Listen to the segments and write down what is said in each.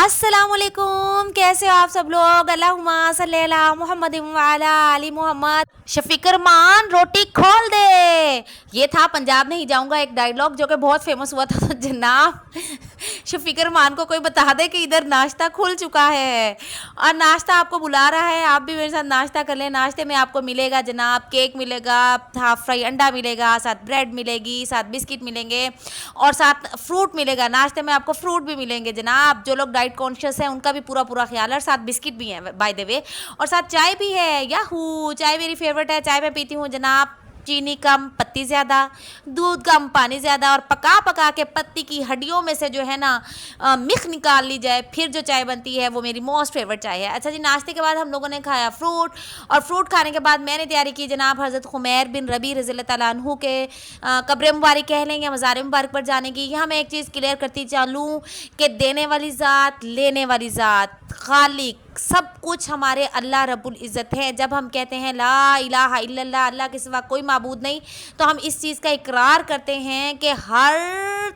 अस्सलामुअलैकुम, कैसे हो आप सब लोग। अल्लाहुम्मा सल्ली अला मोहम्मद व अला आली मोहम्मद। शफीक रमान रोटी खोल दे, ये था पंजाब नहीं जाऊंगा एक डायलॉग जो कि बहुत फेमस हुआ था। तो जनाब शफीक रमान को कोई बता दे कि इधर नाश्ता खुल चुका है और नाश्ता आपको बुला रहा है। आप भी मेरे साथ नाश्ता कर लें। नाश्ते में आपको मिलेगा जनाब केक मिलेगा, हाफ फ्राई अंडा मिलेगा, साथ ब्रेड मिलेगी, साथ बिस्किट मिलेंगे और साथ फ्रूट मिलेगा। नाश्ते में आपको फ्रूट भी मिलेंगे जनाब। जो लोग डाइट कॉन्शियस हैं उनका भी पूरा पूरा ख्याल है। और साथ बिस्किट भी है बाय द वे, और साथ चाय भी है। याहू, चाय मेरी फेवरेट है, चाय मैं पीती हूँ जनाब। चीनी कम पत्ती ज़्यादा, दूध कम पानी ज़्यादा, और पका पका के पत्ती की हड्डियों में से जो है ना मिख निकाल ली जाए, फिर जो चाय बनती है वो मेरी मोस्ट फेवरेट चाय है। अच्छा जी, नाश्ते के बाद हम लोगों ने खाया फ्रूट, और फ्रूट खाने के बाद मैंने तैयारी की जनाब हज़रत खुमैर बिन रबी रज़ी तआला अन्हु के कब्र मुबारक कह लें या मज़ार मुबारक पर जाने की। यहाँ मैं एक चीज़ क्लियर करती चलूँ कि देने वाली ज़ात, लेने वाली ज़ात, खालिक, सब कुछ हमारे अल्लाह रब्बुल इज़्ज़त है। जब हम कहते हैं ला इलाहा इल्लल्लाह, अल्लाह के सिवा कोई माबूद नहीं, तो हम इस चीज़ का इकरार करते हैं कि हर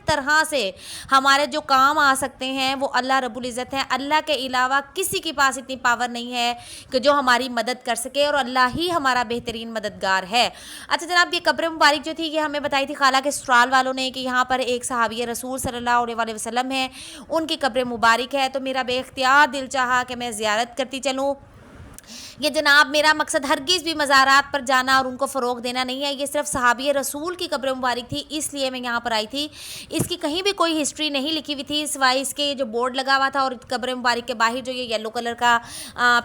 तरह से हमारे जो काम आ सकते हैं वो अल्लाह रब्बुल इज़्ज़त है। अल्लाह के अलावा किसी के पास इतनी पावर नहीं है कि जो हमारी मदद कर सके, और अल्लाह ही हमारा बेहतरीन मददगार है। अच्छा जनाब, ये कब्र मुबारक जो थी ये हमें बताई थी खाला के ससुराल वालों ने कि यहाँ पर एक सहाबी रसूल सल्लल्लाहु अलैहि वसल्लम है, उनकी कब्र मुबारक है। तो मेरा बेख्तियार दिल चाहा कि मैं ज़ियारत करती चलूँ। ये जनाब मेरा मकसद हरगिज़ भी मज़ारात पर जाना और उनको फ़रोग़ देना नहीं है। ये सिर्फ सहाबी रसूल की कब्र मुबारक थी, इसलिए मैं यहाँ पर आई थी। इसकी कहीं भी कोई हिस्ट्री नहीं लिखी हुई थी सिवाय इसके जो बोर्ड लगा हुआ था और कब्र मुबारक के बाहर जो ये येलो कलर का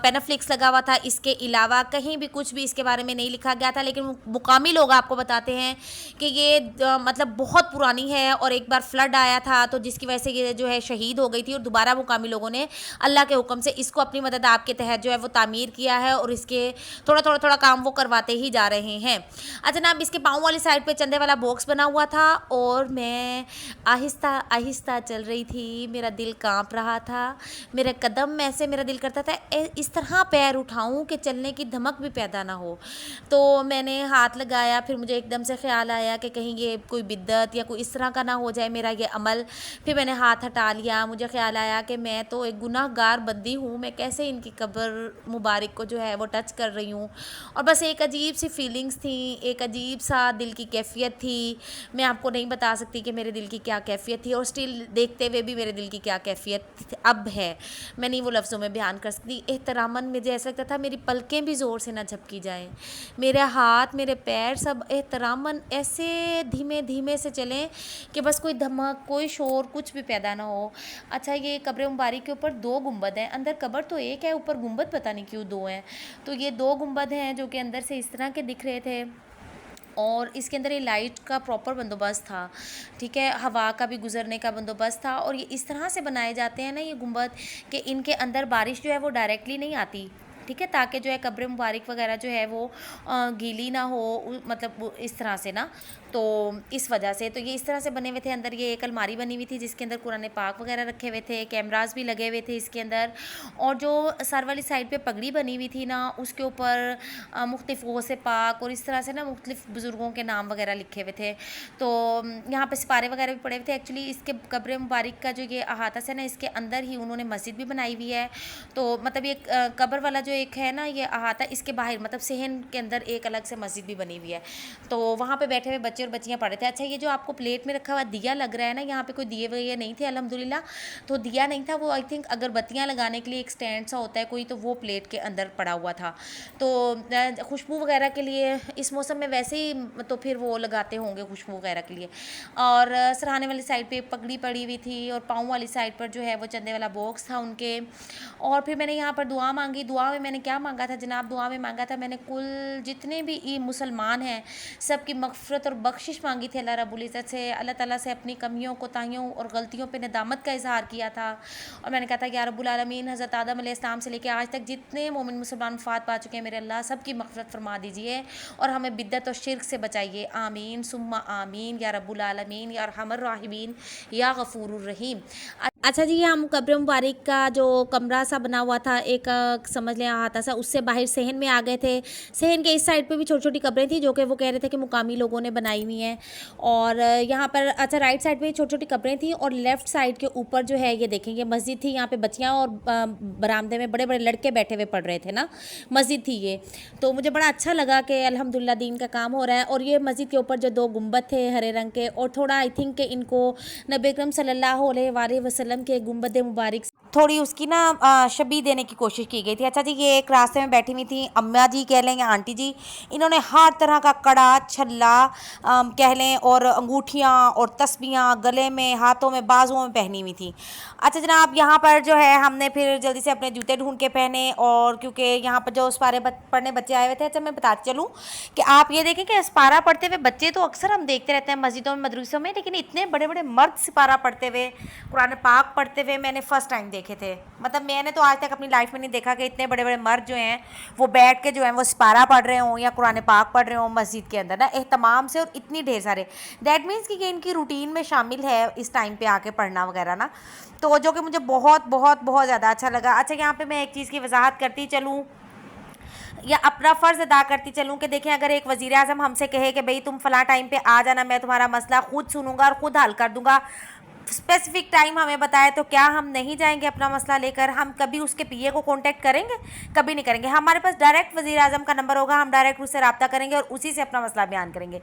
पेनाफ्लिक्स लगा हुआ था, इसके अलावा कहीं भी कुछ भी इसके बारे में नहीं लिखा गया था। लेकिन मुकामी लोग आपको बताते हैं कि ये मतलब बहुत पुरानी है और एक बार फ्लड आया था तो जिसकी वजह से ये जो है शहीद हो गई थी, और दोबारा मुकामी लोगों ने अल्लाह के हुक्म से इसको अपनी मदद आपके तहत जो है वो तामीर किया है, और इसके थोड़ा काम वो करवाते ही जा रहे हैं। अच्छा जनाब, इसके पाँव वाली साइड पे चंदे वाला बॉक्स बना हुआ था और मैं आहिस्ता आहिस्ता चल रही थी। मेरा दिल कांप रहा था, मेरे कदम ऐसे, मेरा दिल करता था इस तरह पैर उठाऊं कि चलने की धमक भी पैदा ना हो। तो मैंने हाथ लगाया, फिर मुझे एकदम से ख्याल आया कि कहीं ये कोई बिद्दत या कोई इस तरह का ना हो जाए मेरा ये अमल। फिर मैंने हाथ हटा लिया। मुझे ख्याल आया कि मैं तो एक गुनाहगार बंदी हूँ, मैं कैसे इनकी कब्र मुबारक को जो है वो टच कर रही हूँ। और बस एक अजीब सी फीलिंग्स थी, एक अजीब सा दिल की कैफियत थी। मैं आपको नहीं बता सकती कि मेरे दिल की क्या कैफियत थी, और स्टिल देखते हुए भी मेरे दिल की क्या कैफियत अब है मैं नहीं वो लफ्ज़ों में बयान कर सकती। एहतरामन मुझे ऐसा लगता था मेरी पलकें भी ज़ोर से ना झपकी जाएँ, मेरे हाथ मेरे पैर सब एहतरामन ऐसे धीमे धीमे से चलें कि बस कोई धमक कोई शोर कुछ भी पैदा ना हो। अच्छा, ये कब्र मुबारक के ऊपर दो गुंबद हैं, अंदर कब्र तो एक है, ऊपर गुंबद पता नहीं क्यों दो हैं। तो ये दो गुंबद हैं जो कि अंदर से इस तरह के दिख रहे थे, और इसके अंदर ये लाइट का प्रॉपर बंदोबस्त था, ठीक है, हवा का भी गुजरने का बंदोबस्त था। और ये इस तरह से बनाए जाते हैं ना ये गुंबद कि इनके अंदर बारिश जो है वो डायरेक्टली नहीं आती, ठीक है, ताकि जो है कब्र मुबारक वगैरह जो है वो गीली ना हो, मतलब इस तरह से ना, तो इस वजह से तो ये इस तरह से बने हुए थे। अंदर ये एक अलमारी बनी हुई थी जिसके अंदर कुरान पाक वगैरह रखे हुए थे, कैमरास भी लगे हुए थे इसके अंदर, और जो सर वाली साइड पे पगड़ी बनी हुई थी ना उसके ऊपर मुख्तलिफ गौसे पाक और इस तरह से ना मुख्तलिफ बुज़ुर्गों के नाम वगैरह लिखे हुए थे। तो यहाँ पे सिपारे वगैरह भी पड़े हुए थे। एक्चुअली इसके कब्र मुबारक का जो ये अहाता है ना, इसके अंदर ही उन्होंने मस्जिद भी बनाई हुई है। तो मतलब ये कब्र वाला जो एक है ना ये अहाता, इसके बाहर मतलब सहन के अंदर एक अलग से मस्जिद भी बनी हुई है। तो वहाँ पे बैठे हुए बच्चे और बच्चियाँ पढ़ रहे थे। अच्छा, ये जो आपको प्लेट में रखा हुआ दिया लग रहा है ना, यहाँ पे कोई दिए वगैरह नहीं थे अल्हम्दुलिल्लाह। तो दिया नहीं था वो, आई थिंक अगरबत्तियाँ लगाने के लिए एक स्टैंड सा होता है कोई, तो वो प्लेट के अंदर पड़ा हुआ था। तो खुशबू वगैरह के लिए इस मौसम में वैसे ही तो फिर वो लगाते होंगे खुशबू वगैरह के लिए। और सराहने वाली साइड पे पगड़ी पड़ी हुई थी, और पाँव वाली साइड पर जो है वो चंदे वाला बॉक्स था उनके। और फिर मैंने यहाँ पर दुआ मांगी। दुआ में मैंने क्या मांगा था जनाब, दुआ में मांगा था मैंने कुल जितने भी मुसलमान हैं सब की मग़फ़िरत और बख्शिश मांगी थी अल्लाह रब्बुल इज़्ज़त से। अल्लाह ताला से अपनी कमियों कोताहियों और गलतियों पे नदामत का इज़हार किया था, और मैंने कहा था या रब्बुल आलमीन, हज़रत आदम अलैहिस्सलाम से लेकर आज तक जितने मोमिन मुसलमान वफ़ात पा चुके हैं मेरे अल्लाह सब की मग़फ़िरत फरमा दीजिए, और हमें बिद्दत और शिर्क से बचाइए। आमीन सुम्मा आमीन या रब्बुल आलमीन या अरहमर राहिमीन या गफ़ूरुर रहीम। अच्छा जी, हम कब्र मुबारक का जो कमरा सा बना हुआ था, एक समझ लें अहाता सा, उससे बाहर सहन में आ गए थे। सहन के इस साइड पे भी छोटी-छोटी कब्रें थी जो कि वो कह रहे थे कि मुकामी लोगों ने बनाई हुई हैं। और यहाँ पर अच्छा राइट साइड पे छोटी-छोटी कब्रें थी और लेफ़्ट साइड के ऊपर जो है ये देखें, ये मस्जिद थी। यहाँ पे बच्चियाँ और बरामदे में बड़े-बड़े लड़के बैठे हुए पढ़ रहे थे ना, मस्जिद थी ये। तो मुझे बड़ा अच्छा लगा कि अल्हम्दुलिल्लाह दीन का काम हो रहा है। और ये मस्जिद के ऊपर जो 2 गुंबद थे हरे रंग के, और थोड़ा आई थिंक कि इनको नबी अकरम सल्लल्लाहु अलैहि वसल्लम के गुंबद मुबारक थोड़ी उसकी ना शबीह देने की कोशिश की गई थी। अच्छा जी, ये एक रास्ते में बैठी हुई थी अम्मा जी कह लें या आंटी जी, इन्होंने हर तरह का कड़ा छल्ला कह लें और अंगूठियाँ और तस्बियाँ गले में, हाथों में, बाजुओं में पहनी हुई थी। अच्छा जनाब, यहाँ पर जो है हमने फिर जल्दी से अपने जूते ढूंढ के पहने, और क्योंकि यहाँ पर जो उस पढ़ने बच्चे आए हुए थे। अच्छा मैं बताती चलूँ कि आप ये देखें कि सिपारा पढ़ते हुए बच्चे तो अक्सर हम देखते रहते हैं मस्जिदों में, मदरसों में, लेकिन इतने बड़े बड़े मर्द सिपारा पढ़ते हुए, कुरान पाक पढ़ते हुए मैंने फ़र्स्ट टाइम देखे थे। मतलब मैंने तो आज तक अपनी लाइफ में नहीं देखा कि इतने बड़े बड़े मर्द जो हैं वो बैठ के जो हैं वो सिपारा पढ़ रहे हों या कुरान पाक पढ़ रहे हों मस्जिद के अंदर ना, एहतमाम से, और इतनी ढेर सारे। दैट मीन्स कि इनकी रूटीन में शामिल है इस टाइम पे आके पढ़ना वगैरह ना, तो जो कि मुझे बहुत बहुत बहुत ज़्यादा अच्छा लगा। अच्छा यहाँ पे मैं एक चीज़ की वजाहत करती चलूँ या अपना फ़र्ज़ अदा करती चलूँ कि देखें, अगर एक वज़ीर आज़म हमसे कहे कि भाई तुम फ़लाँ टाइम पे आ जाना, मैं तुम्हारा मसला खुद सुनूंगा और ख़ुद हल कर दूंगा, स्पेसिफिक टाइम हमें बताए, तो क्या हम नहीं जाएंगे अपना मसला लेकर? हम कभी उसके पीए को कांटेक्ट करेंगे? कभी नहीं करेंगे। हमारे पास डायरेक्ट वज़ीर आज़म का नंबर होगा, हम डायरेक्ट उससे रब्ता करेंगे और उसी से अपना मसला बयान करेंगे।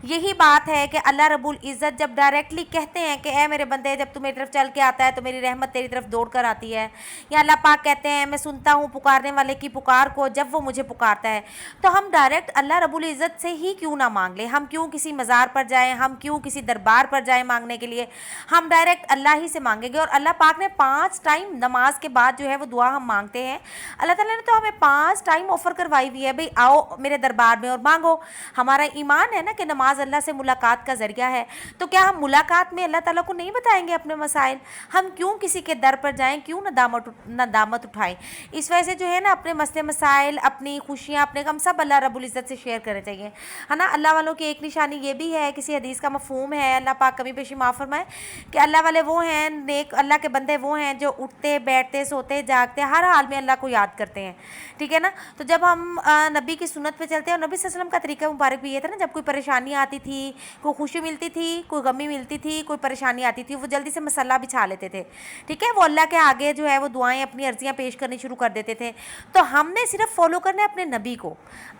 यही बात है कि अल्लाह रब्बुल इज़्ज़त जब डायरेक्टली कहते हैं कि ए मेरे बंदे, जब तू मेरी तरफ चल के आता है तो मेरी रहमत तेरी तरफ दौड़ कर आती है, या अल्लाह पाक कहते हैं मैं सुनता हूँ पुकारने वाले की पुकार को जब वो मुझे पुकारता है, तो हम डायरेक्ट अल्लाह रब्बुल इज़्ज़त से ही क्यों ना मांग लें? हम क्यों किसी मज़ार पर जाएँ, हम क्यों किसी दरबार पर जाएँ मांगने के लिए? हम डायरेक्ट अल्लाह ही से मांगेंगे। और अल्लाह पाक ने 5 टाइम नमाज के बाद जो है वो दुआ हम मांगते हैं, अल्लाह ताला ने तो हमें 5 टाइम ऑफ़र करवाई हुई है, भाई आओ मेरे दरबार में और मांगो। हमारा ईमान है ना कि नमाज अल्लाह से मुलाकात का ज़रिया है, तो क्या हम मुलाकात में अल्लाह ताला को नहीं बताएंगे अपने मसाइल? हम क्यों किसी के दर पर जाएं, क्यों नदामत उठाएं? इस वजह से जो है ना अपने मसले मसाइल, अपनी खुशियाँ, अपने गम सब अल्लाह रब्बुल इज़्ज़त से शेयर करने चाहिए, है ना। अल्लाह वालों की एक निशानी ये भी है, किसी हदीस का मफ़हूम है, अल्लाह पाक कमी पेशी माफ़ फरमाए, कि अल्लाह वाले वो हैं, नेक अल्लाह के बंदे वो हैं जो उठते बैठते सोते जागते हर हाल में अल्लाह को याद करते हैं, ठीक है ना। तो जब हम नबी की सुन्नत पे चलते हैं, और नबी सल्लल्लाहु अलैहि वसल्लम का तरीका मुबारक भी ये था ना, जब कोई परेशानी आती थी, कोई खुशी मिलती थी, कोई गमी मिलती थी, कोई परेशानी आती थी, वो जल्दी से मसल्ला बिछा लेते थे, ठीक है। वो अल्लाह के आगे जो है वो दुआएं, अपनी अर्जियाँ पेश करनी शुरू कर देते थे। तो हमने सिर्फ फॉलो करना है अपने नबी को,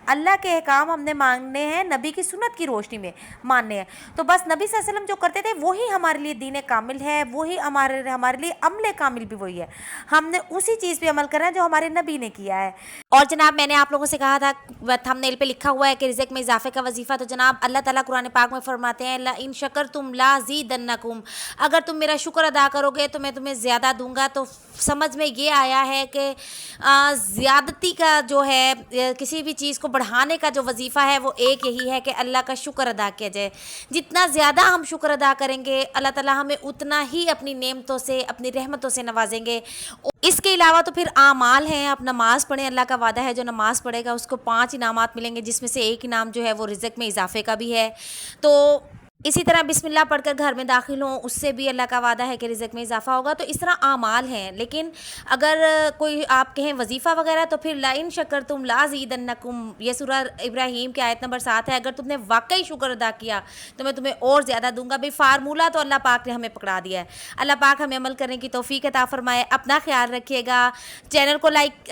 अल्लाह के अहकाम हमने मानने हैं, नबी की सुन्नत की रोशनी में मानने हैं। तो बस नबी सल्लल्लाहु अलैहि वसल्लम जो करते थे वही हमारे लिए दीन कामिल है, वही हमारे लिए अमल कामिल भी वही है। हमने उसी चीज़ पे अमल करना है जो हमारे नबी ने किया है। और जनाब मैंने आप लोगों से कहा था, थंबनेल पे लिखा हुआ है कि रिज़्क़ में इजाफे का वजीफ़ा, तो जनाब अल्लाह ताला कुरान पाक में फरमाते हैं ला इन शकरतुम ला ज़ीदन्नकुम, अगर तुम मेरा शुक्र अदा करोगे तो मैं तुम्हें ज़्यादा दूंगा। तो समझ में ये आया है कि ज़्यादती का जो है, किसी भी चीज़ को बढ़ाने का जो वजीफ़ा है वो एक यही है कि अल्लाह का शुक्र अदा किया जाए। जितना ज़्यादा हम शुक्र अदा करेंगे, अल्लाह ताला हमें उतना ही अपनी नेमतों से, अपनी रहमतों से नवाजेंगे। इसके अलावा तो फिर आमाल हैं, आप नमाज़ पढ़ें, अल्लाह का वादा है जो नमाज़ पढ़ेगा उसको 5 इनामात मिलेंगे, जिसमें से एक इनाम जो है वो रिज़्क़ में इजाफे का भी है। तो इसी तरह बिस्मिल्लाह पढ़कर घर में दाखिल हों, उससे भी अल्लाह का वादा है कि रिज़्क़ में इजाफा होगा। तो इस तरह आमाल हैं। लेकिन अगर कोई आप कहें वजीफ़ा वगैरह, तो फिर ला इन शकरतुम ला ज़ीदन्नकुम, ये सूरह इब्राहीम की आयत नंबर 7 है। अगर तुमने वाकई शुक्र अदा किया तो मैं तुम्हें और ज़्यादा दूंगा। भाई फार्मूला तो अल्लाह पाक ने हमें पकड़ा दिया है। अल्लाह पाक हमें अमल करने की तौफीक अता फरमाए। अपना ख्याल रखिएगा, चैनल को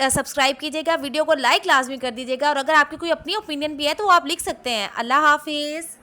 सब्सक्राइब कीजिएगा, वीडियो को लाइक लाजमी कर दीजिएगा, और अगर आपकी कोई अपनी ओपिनियन भी है तो आप लिख सकते हैं। अल्लाह हाफिज़।